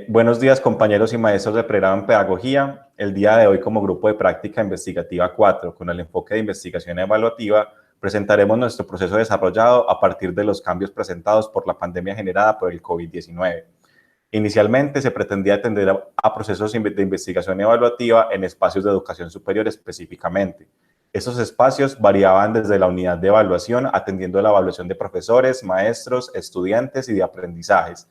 Buenos días, compañeros y maestros de pregrado en Pedagogía. El día de hoy, como grupo de práctica investigativa 4, con el enfoque de investigación evaluativa, presentaremos nuestro proceso desarrollado a partir de los cambios presentados por la pandemia generada por el COVID-19. Inicialmente, se pretendía atender a procesos de investigación evaluativa en espacios de educación superior específicamente. Estos espacios variaban desde la unidad de evaluación, atendiendo a la evaluación de profesores, maestros, estudiantes y de aprendizajes,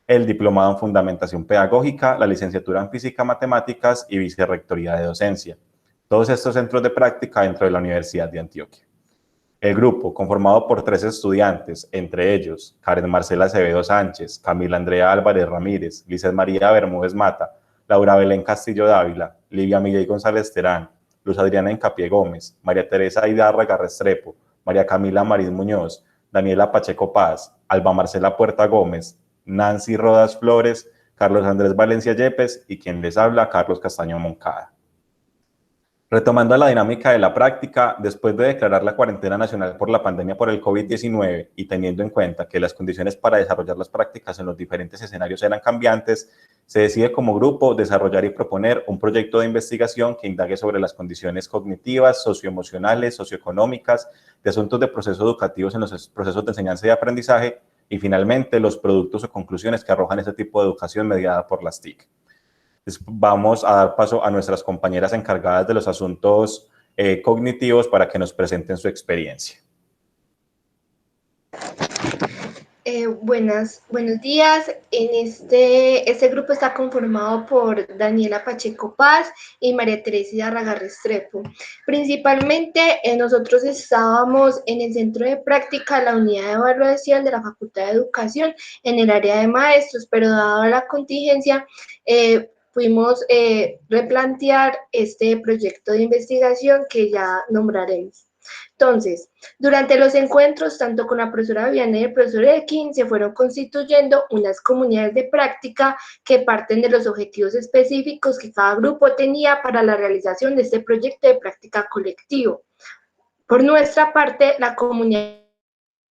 el diplomado en Fundamentación Pedagógica, la licenciatura en Física, Matemáticas y Vicerrectoría de Docencia. Todos estos centros de práctica dentro de la Universidad de Antioquia. El grupo, conformado por 3 estudiantes, entre ellos Karen Marcela Acevedo Sánchez, Camila Andrea Álvarez Ramírez, Lizeth María Bermúdez Mata, Laura Belén Castillo Dávila, Livia Miguel González Terán, Luz Adriana Encapié Gómez, María Teresa Hidárraga Restrepo, María Camila Mariz Muñoz, Daniela Pacheco Paz, Alba Marcela Puerta Gómez, Nancy Rodas Flores, Carlos Andrés Valencia Yepes y quien les habla, Carlos Castaño Moncada. Retomando la dinámica de la práctica, después de declarar la cuarentena nacional por la pandemia por el COVID-19 y teniendo en cuenta que las condiciones para desarrollar las prácticas en los diferentes escenarios eran cambiantes, se decide como grupo desarrollar y proponer un proyecto de investigación que indague sobre las condiciones cognitivas, socioemocionales, socioeconómicas, de asuntos de procesos educativos en los procesos de enseñanza y aprendizaje y finalmente los productos o conclusiones que arrojan este tipo de educación mediada por las TIC. Vamos a dar paso a nuestras compañeras encargadas de los asuntos cognitivos para que nos presenten su experiencia. Buenos días. Este grupo está conformado por Daniela Pacheco Paz y María Teresa Hidárraga Restrepo. Principalmente nosotros estábamos en el centro de práctica, la unidad de evaluación de la Facultad de Educación en el área de maestros, pero dada la contingencia, pudimos replantear este proyecto de investigación que ya nombraremos. Entonces, durante los encuentros, tanto con la profesora Viviana y el profesor Elkin, se fueron constituyendo unas comunidades de práctica que parten de los objetivos específicos que cada grupo tenía para la realización de este proyecto de práctica colectivo. Por nuestra parte, la comunidad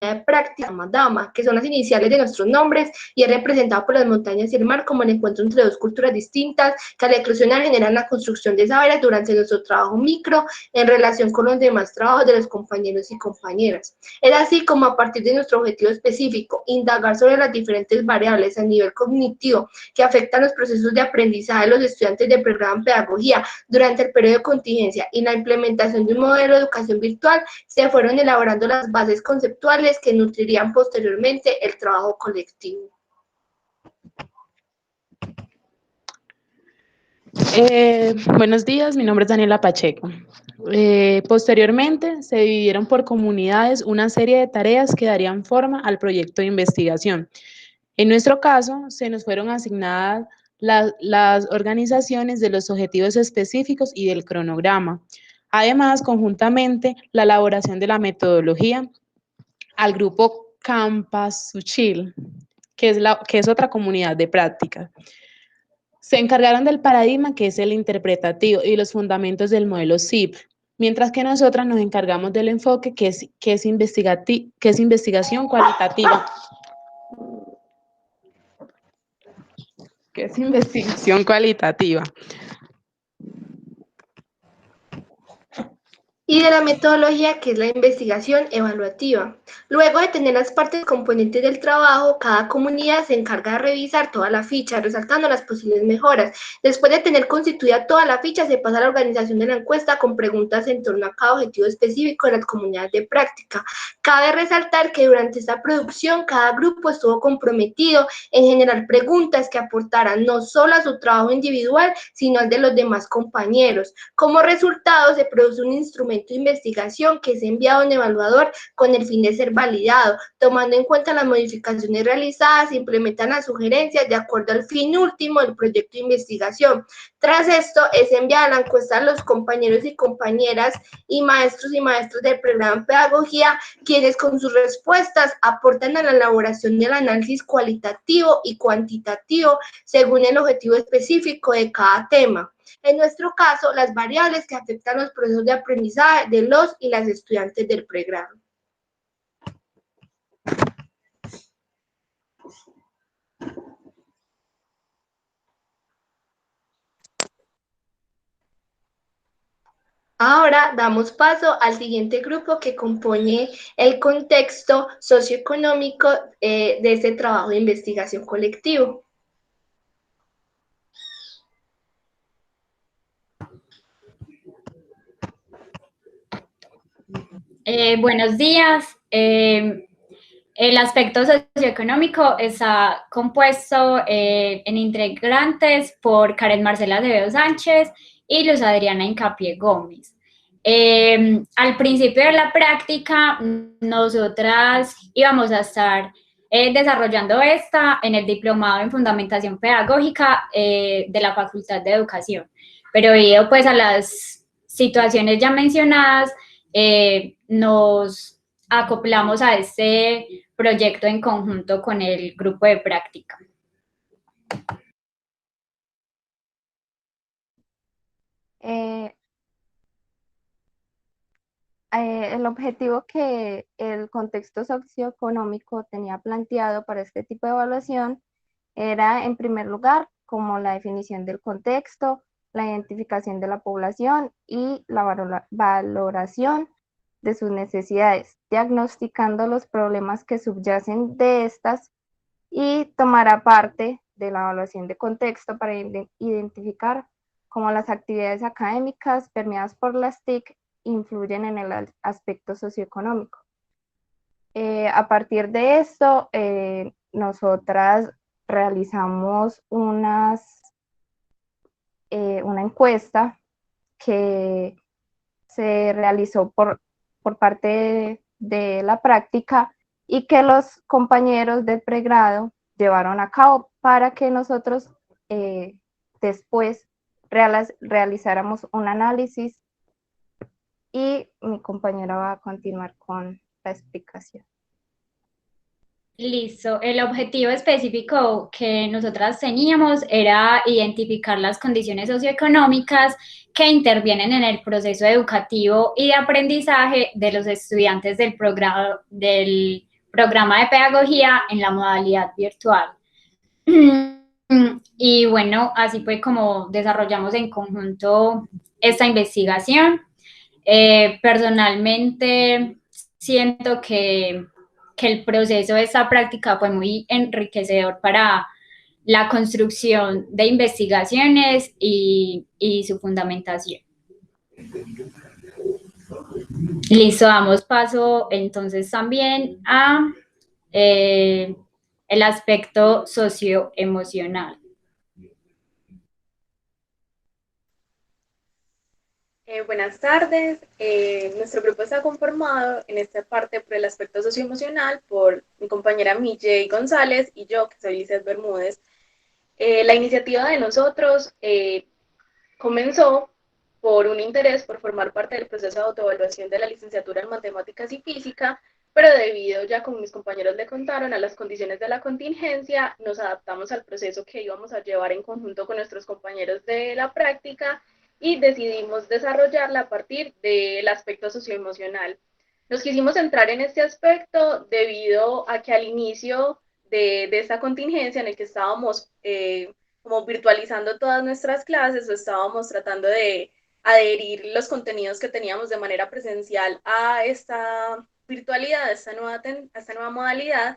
de práctica Madama, que son las iniciales de nuestros nombres, y es representado por las montañas y el mar como el encuentro entre dos culturas distintas que al eclosionar generan la construcción de saberes durante nuestro trabajo micro en relación con los demás trabajos de los compañeros y compañeras. Es así como a partir de nuestro objetivo específico, indagar sobre las diferentes variables a nivel cognitivo que afectan los procesos de aprendizaje de los estudiantes de pregrado en pedagogía durante el periodo de contingencia y la implementación de un modelo de educación virtual, se fueron elaborando las bases conceptuales que nutrirían posteriormente el trabajo colectivo. Buenos días, mi nombre es Daniela Pacheco. Posteriormente se dividieron por comunidades una serie de tareas que darían forma al proyecto de investigación. En nuestro caso, se nos fueron asignadas las organizaciones de los objetivos específicos y del cronograma. Además, conjuntamente, la elaboración de la metodología al grupo Campasuchil, que es otra comunidad de práctica. Se encargaron del paradigma, que es el interpretativo, y los fundamentos del modelo SIP, mientras que nosotras nos encargamos del enfoque, que es investigación cualitativa. ¿Qué es investigación cualitativa? Y de la metodología, que es la investigación evaluativa. Luego de tener las partes componentes del trabajo, cada comunidad se encarga de revisar toda la ficha, resaltando las posibles mejoras. Después de tener constituida toda la ficha, se pasa a la organización de la encuesta con preguntas en torno a cada objetivo específico de las comunidades de práctica. Cabe resaltar que durante esta producción, cada grupo estuvo comprometido en generar preguntas que aportaran no solo a su trabajo individual, sino al de los demás compañeros. Como resultado, se produce un instrumento de investigación que es enviado a un evaluador con el fin de ser validado, tomando en cuenta las modificaciones realizadas, implementan las sugerencias de acuerdo al fin último del proyecto de investigación. Tras esto, es enviada la encuesta a los compañeros y compañeras y maestros del programa de pedagogía, quienes con sus respuestas aportan a la elaboración del análisis cualitativo y cuantitativo según el objetivo específico de cada tema. En nuestro caso, las variables que afectan los procesos de aprendizaje de los y las estudiantes del pregrado. Ahora damos paso al siguiente grupo que compone el contexto socioeconómico de este trabajo de investigación colectivo. Buenos días. El aspecto socioeconómico está compuesto en integrantes por Karen Marcela Acevedo Sánchez y Luz Adriana Hincapié Gómez. Al principio de la práctica, nosotras íbamos a estar desarrollando esta en el Diplomado en Fundamentación Pedagógica de la Facultad de Educación. Pero debido pues a las situaciones ya mencionadas, nos acoplamos a este proyecto en conjunto con el grupo de práctica. El objetivo que el contexto socioeconómico tenía planteado para este tipo de evaluación era, en primer lugar, como la definición del contexto, la identificación de la población y la valoración de sus necesidades, diagnosticando los problemas que subyacen de estas y tomará parte de la evaluación de contexto para identificar cómo las actividades académicas permeadas por las TIC influyen en el aspecto socioeconómico. A partir de esto, nosotras realizamos una encuesta que se realizó por parte de la práctica y que los compañeros del pregrado llevaron a cabo para que nosotros después realizáramos un análisis, y mi compañera va a continuar con la explicación. Listo. El objetivo específico que nosotras teníamos era identificar las condiciones socioeconómicas que intervienen en el proceso educativo y de aprendizaje de los estudiantes del programa de pedagogía en la modalidad virtual. Y bueno, así fue como desarrollamos en conjunto esta investigación. Personalmente siento que el proceso de esta práctica fue muy enriquecedor para la construcción de investigaciones y su fundamentación. Listo, damos paso entonces también a el aspecto socioemocional. Buenas tardes. Nuestro grupo está conformado en esta parte por el aspecto socioemocional por mi compañera Mille González y yo, que soy Lizeth Bermúdez. La iniciativa de nosotros comenzó por un interés por formar parte del proceso de autoevaluación de la licenciatura en Matemáticas y Física, pero debido, ya como mis compañeros le contaron, a las condiciones de la contingencia, nos adaptamos al proceso que íbamos a llevar en conjunto con nuestros compañeros de la práctica y decidimos desarrollarla a partir del aspecto socioemocional. Nos quisimos centrar en este aspecto debido a que al inicio de esta contingencia en el que estábamos como virtualizando todas nuestras clases o estábamos tratando de adherir los contenidos que teníamos de manera presencial a esta virtualidad, a esta nueva modalidad,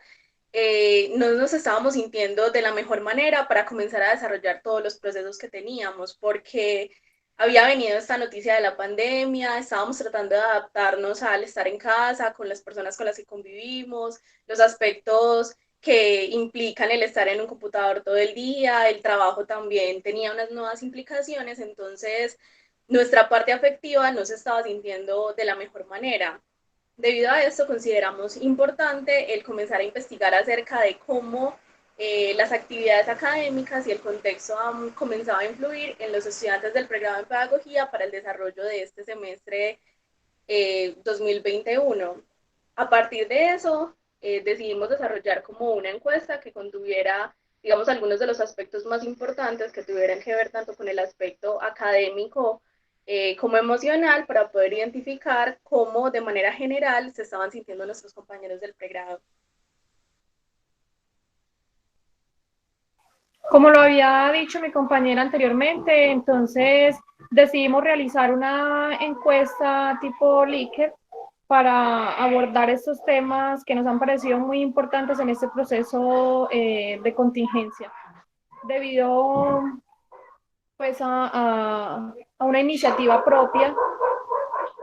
no nos estábamos sintiendo de la mejor manera para comenzar a desarrollar todos los procesos que teníamos, porque había venido esta noticia de la pandemia, estábamos tratando de adaptarnos al estar en casa, con las personas con las que convivimos, los aspectos que implican el estar en un computador todo el día, el trabajo también tenía unas nuevas implicaciones, entonces nuestra parte afectiva no se estaba sintiendo de la mejor manera. Debido a esto, consideramos importante el comenzar a investigar acerca de cómo las actividades académicas y el contexto han comenzado a influir en los estudiantes del programa de pedagogía para el desarrollo de este semestre 2021. A partir de eso, decidimos desarrollar como una encuesta que contuviera, digamos, algunos de los aspectos más importantes que tuvieran que ver tanto con el aspecto académico como emocional, para poder identificar cómo de manera general se estaban sintiendo nuestros compañeros del pregrado. Como lo había dicho mi compañera anteriormente, entonces decidimos realizar una encuesta tipo Likert para abordar estos temas que nos han parecido muy importantes en este proceso de contingencia, debido pues a una iniciativa propia,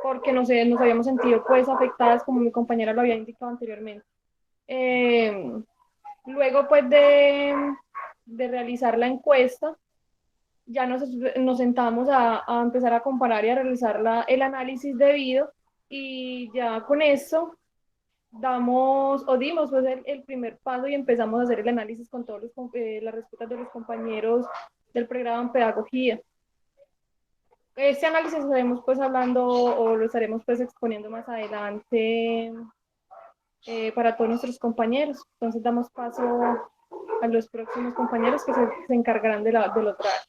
porque nos habíamos sentido pues afectadas, como mi compañera lo había indicado anteriormente. Luego pues de realizar la encuesta, ya nos sentamos a empezar a comparar y a realizar el análisis debido, y ya con eso dimos pues el primer paso y empezamos a hacer el análisis con todas las respuestas de los compañeros del programa en pedagogía. Este análisis lo estaremos pues hablando, o lo estaremos pues exponiendo más adelante para todos nuestros compañeros. Entonces damos paso a los próximos compañeros que se encargarán del otro área.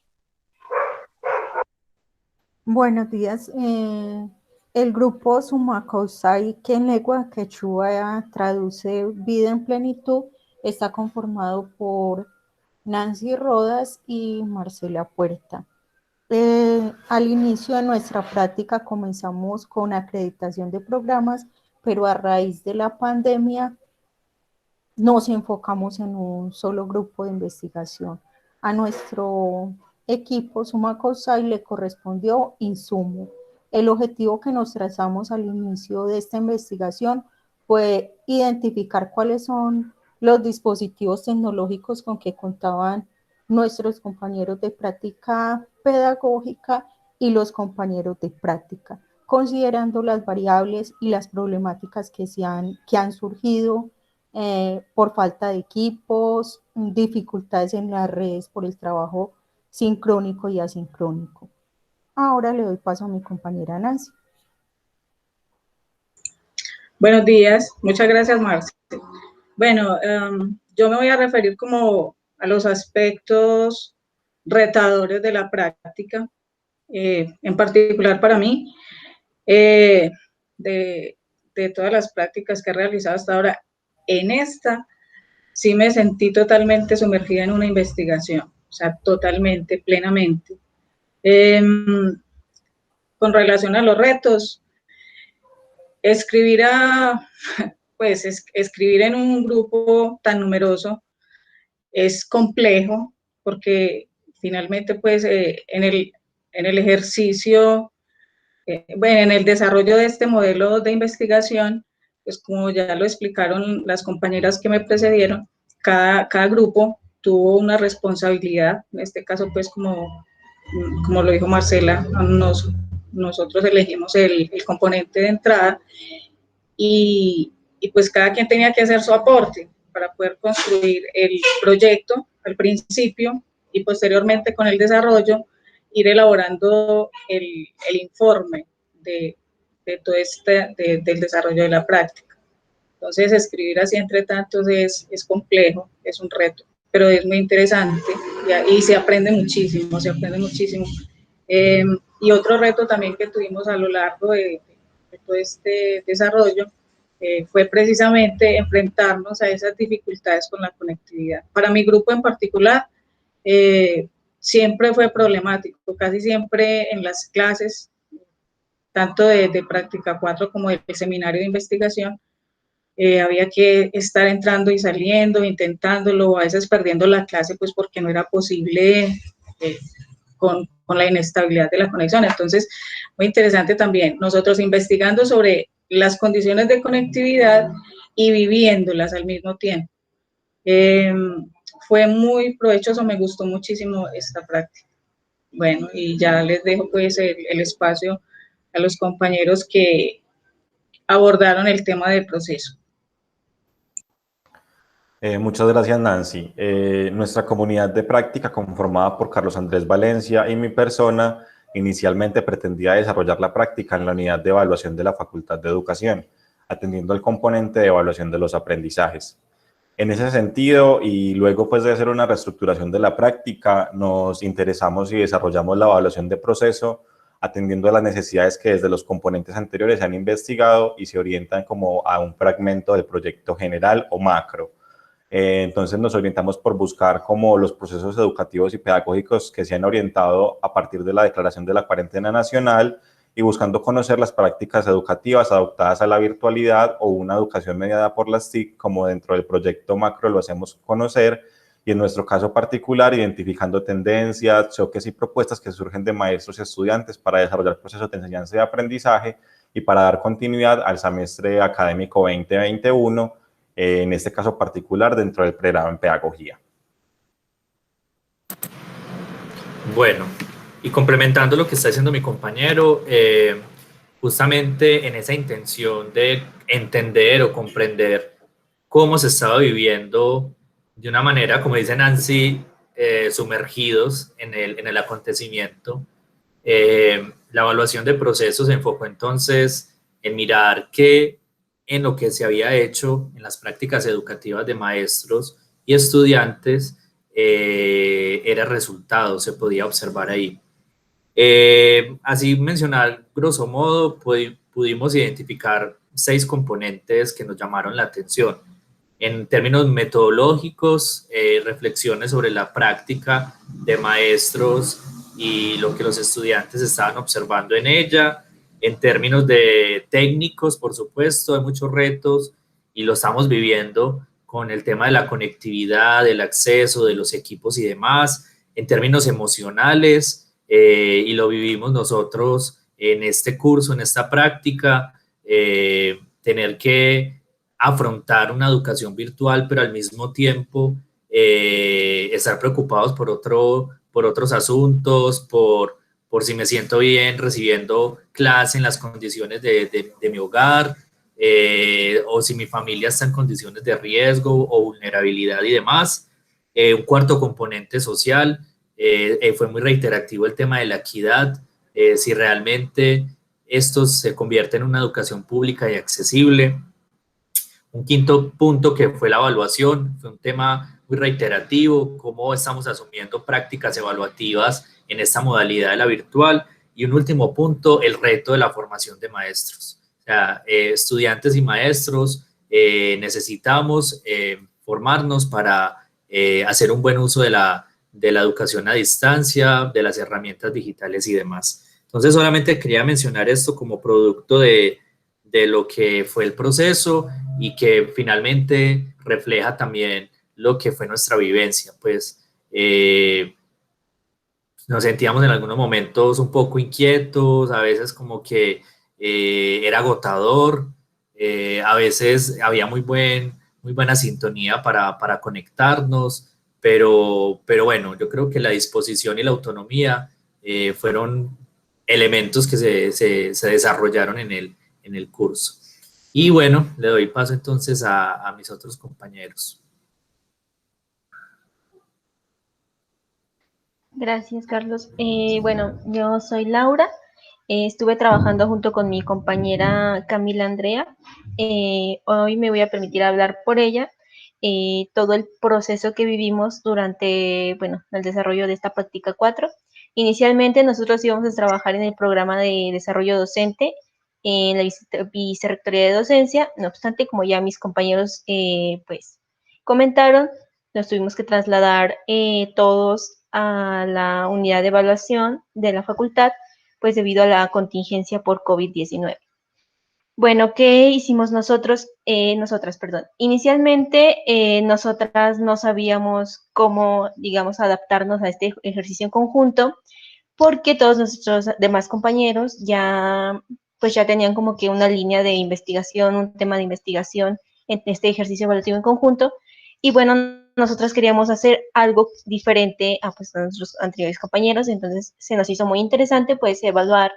Buenos días. El grupo Sumacausay, que en lengua quechua traduce vida en plenitud, está conformado por Nancy Rodas y Marcela Puerta. Al inicio de nuestra práctica comenzamos con acreditación de programas, pero a raíz de la pandemia nos enfocamos en un solo grupo de investigación. A nuestro equipo Sumacausay le correspondió insumo. El objetivo que nos trazamos al inicio de esta investigación fue identificar cuáles son los dispositivos tecnológicos con que contaban nuestros compañeros de práctica pedagógica y los compañeros de práctica, considerando las variables y las problemáticas que han surgido por falta de equipos, dificultades en las redes por el trabajo sincrónico y asincrónico. Ahora le doy paso a mi compañera Nancy. Buenos días, muchas gracias, Marce. Bueno, yo me voy a referir como a los aspectos retadores de la práctica, en particular para mí, de todas las prácticas que he realizado hasta ahora. En esta sí me sentí totalmente sumergida en una investigación, o sea, totalmente, plenamente. Con relación a los retos, escribir en un grupo tan numeroso es complejo, porque finalmente pues en el ejercicio, en el desarrollo de este modelo de investigación, pues como ya lo explicaron las compañeras que me precedieron, cada grupo tuvo una responsabilidad. En este caso pues como lo dijo Marcela, nosotros elegimos el componente de entrada, y pues cada quien tenía que hacer su aporte para poder construir el proyecto al principio, y posteriormente con el desarrollo ir elaborando el informe de todo del desarrollo de la práctica. Entonces escribir así entre tantos es complejo, es un reto, pero es muy interesante y se aprende muchísimo, y otro reto también que tuvimos a lo largo de todo este desarrollo fue precisamente enfrentarnos a esas dificultades con la conectividad. Para mi grupo en particular, siempre fue problemático, casi siempre en las clases, tanto de práctica 4 como del seminario de investigación, había que estar entrando y saliendo, intentándolo, a veces perdiendo la clase, pues porque no era posible con la inestabilidad de la conexión. Entonces, muy interesante también, nosotros investigando sobre las condiciones de conectividad y viviéndolas al mismo tiempo. Fue muy provechoso, me gustó muchísimo esta práctica. Bueno, y ya les dejo pues el espacio a los compañeros que abordaron el tema del proceso. Muchas gracias, Nancy. Nuestra comunidad de práctica, conformada por Carlos Andrés Valencia y mi persona, inicialmente pretendía desarrollar la práctica en la unidad de evaluación de la Facultad de Educación, atendiendo al componente de evaluación de los aprendizajes. En ese sentido, y luego pues de hacer una reestructuración de la práctica, nos interesamos y desarrollamos la evaluación de proceso, atendiendo a las necesidades que desde los componentes anteriores se han investigado y se orientan como a un fragmento del proyecto general o macro. Entonces nos orientamos por buscar como los procesos educativos y pedagógicos que se han orientado a partir de la declaración de la cuarentena nacional y buscando conocer las prácticas educativas adaptadas a la virtualidad o una educación mediada por las TIC, como dentro del proyecto macro lo hacemos conocer, y en nuestro caso particular, identificando tendencias, choques y propuestas que surgen de maestros y estudiantes para desarrollar procesos de enseñanza y aprendizaje y para dar continuidad al semestre académico 2021, en este caso particular dentro del pregrado en pedagogía. Bueno, y complementando lo que está diciendo mi compañero, justamente en esa intención de entender o comprender cómo se estaba viviendo de una manera, como dice Nancy, sumergidos en el acontecimiento, la evaluación de procesos se enfocó entonces en mirar qué en lo que se había hecho en las prácticas educativas de maestros y estudiantes era resultado, se podía observar ahí. Así mencionar, grosso modo, pudimos identificar 6 componentes que nos llamaron la atención. En términos metodológicos, reflexiones sobre la práctica de maestros y lo que los estudiantes estaban observando en ella. En términos de técnicos, por supuesto, hay muchos retos y lo estamos viviendo con el tema de la conectividad, del acceso, de los equipos y demás. En términos emocionales, y lo vivimos nosotros en este curso, en esta práctica, tener que afrontar una educación virtual, pero al mismo tiempo estar preocupados por otros asuntos, por si me siento bien recibiendo clase en las condiciones de mi hogar, o si mi familia está en condiciones de riesgo o vulnerabilidad y demás. Un cuarto componente social, fue muy reiterativo el tema de la equidad, si realmente esto se convierte en una educación pública y accesible. Un quinto punto que fue la evaluación, fue un tema muy reiterativo, cómo estamos asumiendo prácticas evaluativas en esta modalidad de la virtual. Y un último punto, el reto de la formación de maestros. O sea, estudiantes y maestros necesitamos formarnos para hacer un buen uso de la educación a distancia, de las herramientas digitales y demás. Entonces, solamente quería mencionar esto como producto de lo que fue el proceso y que finalmente refleja también lo que fue nuestra vivencia. Pues nos sentíamos en algunos momentos un poco inquietos, a veces como que era agotador, a veces había muy buena sintonía para conectarnos, pero bueno, yo creo que la disposición y la autonomía fueron elementos que se desarrollaron en el curso. Y bueno, le doy paso entonces a mis otros compañeros. Gracias, Carlos. Bueno, yo soy Laura. Estuve trabajando junto con mi compañera Camila Andrea. Hoy me voy a permitir hablar por ella. Todo el proceso que vivimos durante, bueno, el desarrollo de esta práctica 4. Inicialmente nosotros íbamos a trabajar en el programa de desarrollo docente en la Vicerrectoría de Docencia. No obstante, como ya mis compañeros pues comentaron, nos tuvimos que trasladar todos a la unidad de evaluación de la facultad, pues debido a la contingencia por COVID-19. Bueno, ¿qué hicimos nosotras? Inicialmente, nosotras no sabíamos cómo, digamos, adaptarnos a este ejercicio en conjunto, porque todos nuestros demás compañeros ya tenían como que una línea de investigación, un tema de investigación en este ejercicio evaluativo en conjunto, y bueno, nosotros queríamos hacer algo diferente a nuestros anteriores compañeros, entonces se nos hizo muy interesante pues evaluar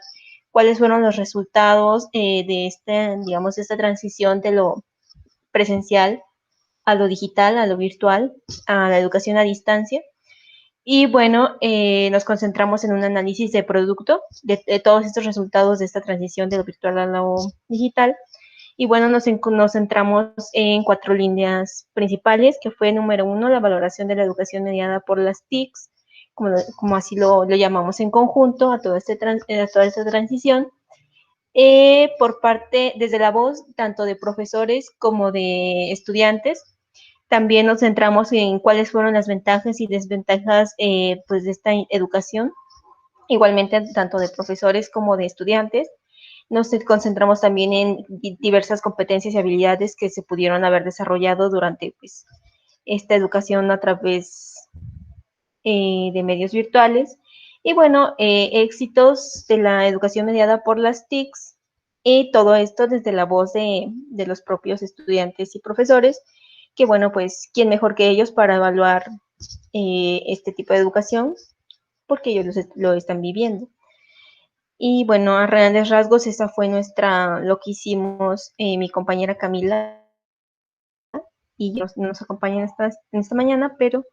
cuáles fueron los resultados de esta transición de lo presencial a lo digital, a lo virtual, a la educación a distancia. Y bueno, nos concentramos en un análisis de producto de todos estos resultados de esta transición de lo virtual a lo digital. Y bueno, nos centramos en 4 líneas principales, que fue número 1, la valoración de la educación mediada por las TICs, como así lo llamamos en conjunto a toda esta transición, por parte, desde la voz, tanto de profesores como de estudiantes, También nos centramos en cuáles fueron las ventajas y desventajas pues de esta educación, igualmente tanto de profesores como de estudiantes. Nos concentramos también en diversas competencias y habilidades que se pudieron haber desarrollado durante pues, esta educación a través de medios virtuales. Y bueno, éxitos de la educación mediada por las TICs, y todo esto desde la voz de los propios estudiantes y profesores, que bueno, pues, ¿quién mejor que ellos para evaluar este tipo de educación? Porque ellos lo están viviendo. Y bueno, a grandes rasgos, esa fue lo que hicimos mi compañera Camila y yo, nos acompañan en esta mañana, pero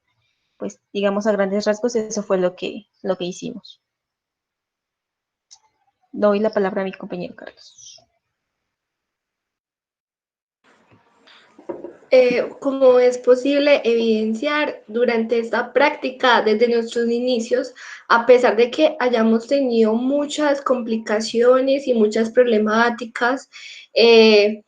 pues digamos a grandes rasgos eso fue lo que hicimos. Doy la palabra a mi compañero Carlos. Como es posible evidenciar durante esta práctica desde nuestros inicios, a pesar de que hayamos tenido muchas complicaciones y muchas problemáticas de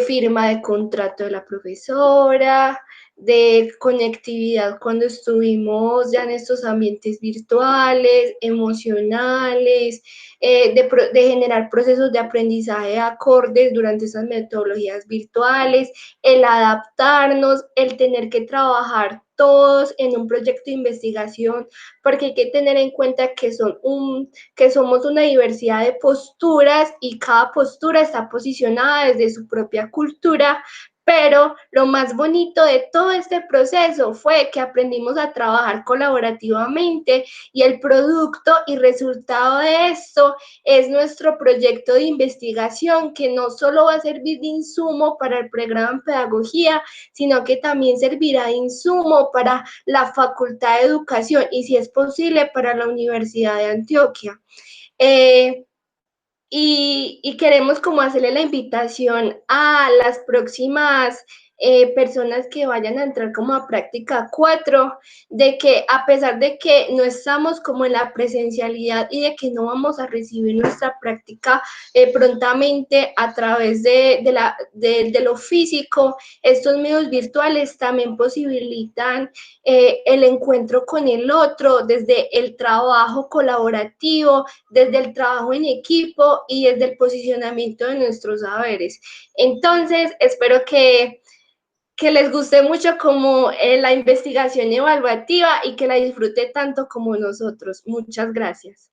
firma de contrato de la profesora, de conectividad cuando estuvimos ya en estos ambientes virtuales, emocionales, de generar procesos de aprendizaje acordes durante esas metodologías virtuales, el adaptarnos, el tener que trabajar todos en un proyecto de investigación, porque hay que tener en cuenta que somos una diversidad de posturas y cada postura está posicionada desde su propia cultura, pero lo más bonito de todo este proceso fue que aprendimos a trabajar colaborativamente y el producto y resultado de esto es nuestro proyecto de investigación, que no solo va a servir de insumo para el programa en pedagogía, sino que también servirá de insumo para la Facultad de Educación y, si es posible, para la Universidad de Antioquia. Y queremos como hacerle la invitación a las próximas personas que vayan a entrar como a práctica 4, de que a pesar de que no estamos como en la presencialidad y de que no vamos a recibir nuestra práctica prontamente a través de lo físico, estos medios virtuales también posibilitan el encuentro con el otro desde el trabajo colaborativo, desde el trabajo en equipo y desde el posicionamiento de nuestros saberes. Entonces, espero que les guste mucho como la investigación evaluativa y que la disfrute tanto como nosotros. Muchas gracias.